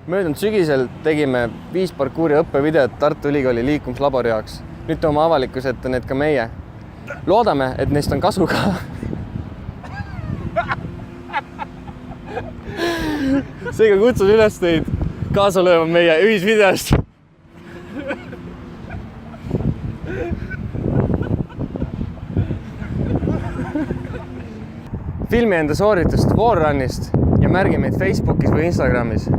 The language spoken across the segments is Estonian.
Möödunud sügisel tegime 5 parkuuri õppevideot Tartu Ülikooli liikumislabori jaoks. Nüüd toome avalikkuse ette need ka meie. Loodame, et neist on kasu ka. Seega kutsun üles teid kaasa lööma meie ühisvideost. Filmi enda sooritust wallrunist ja märgi meid Facebookis või Instagramis.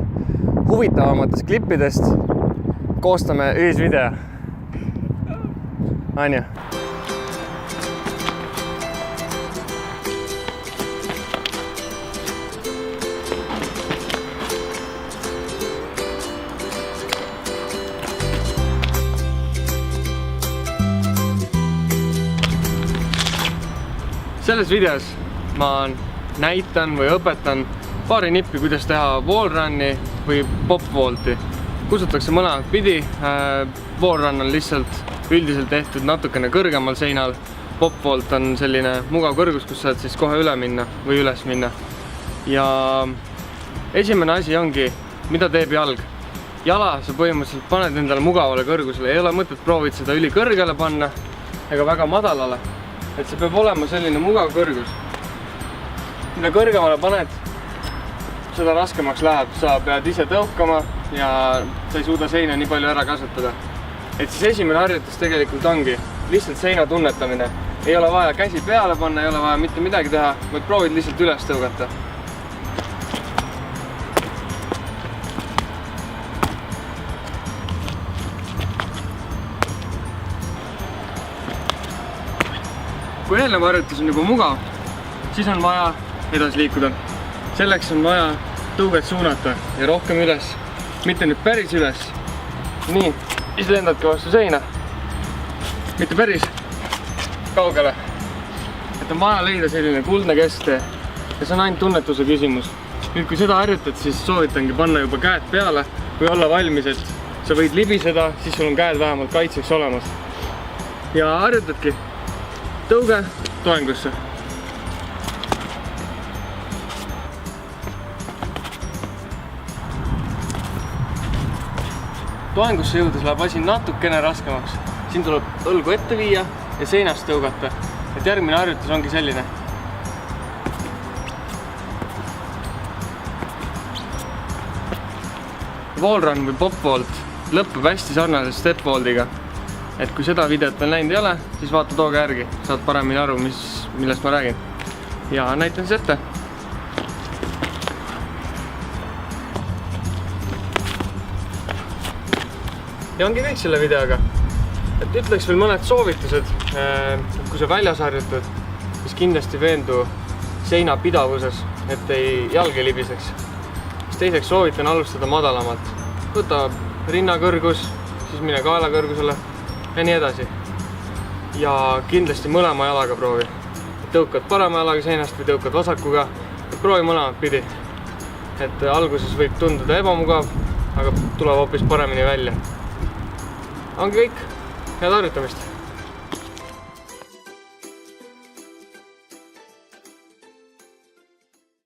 Huvitavamatest klippidest koostame ühisvideo. Anja. Selles videos ma näitan või õpetan paari nippi, kuidas teha wallrunni või popvaulti. Kutsutakse mõlemad pidi. Wallrun on lihtsalt üldiselt tehtud natukene kõrgemal seinal. Popvault on selline mugav kõrgus, kus saad siis kohe üle minna või üles minna. Ja esimene asi ongi, mida teeb jalg. Jala sa põhimõtteliselt paned endale mugavale kõrgusele. Ei ole mõtet proovid seda üli kõrgele panna ega väga madalale. Et see peab olema selline mugav kõrgus. Mida kõrgemale paned, seda raskemaks läheb. Sa pead ise tõukama ja sa ei suuda seina nii palju ära kasutada. Et siis esimene harjutus tegelikult ongi lihtsalt seina tunnetamine. Ei ole vaja käsi peale panna, ei ole vaja mitte midagi teha, vaid proovid lihtsalt üles tõugata. Kui eelnev harjutus on juba mugav, siis on vaja edasi liikuda. Selleks on vaja tõuget suunata ja rohkem üles. Mitte nüüd päris üles. Nii, siis lendadki vastu seina. Mitte päris kaugele. Et on vaja leida selline kuldne kesktee. Ja see on ainult tunnetuse küsimus. Nüüd kui seda harjutad, siis soovitangi panna juba käed peale või olla valmis, et sa võid libiseda, siis sul on käed vähemalt kaitseks olemas. Ja harjutadki tõuge toengusse. Toengusse jõudes läheb asi natukene raskemaks. Siin tuleb õlgu ette viia ja seinast tõugata. Et järgmine harjutus ongi selline. Wallrun või popvault lõppeb hästi sarnase stepvaultiga. Et kui seda videot veel näinud ei ole, siis vaata tooga järgi. Saad paremini aru, millest ma räägin. Ja näitan siis ette. Ja ongi kõik selle videoga. Et ütleks veel mõned soovitused, kui sa väljas harjutad, siis kindlasti veendu seina pidavuses, et ei jalg ei libiseks. Teiseks soovitan alustada madalamalt. Võta rinnakõrgus, siis mine kaela kõrgusele ja nii edasi. Ja kindlasti mõlema jalaga proovi. Tõukad parema jalaga seinast või tõukad vasakuga. Proovi mõlemad pidi. Et alguses võib tunduda ebamugav, aga tuleb hoopis paremini välja. Ongi kõik. Head harjutamist!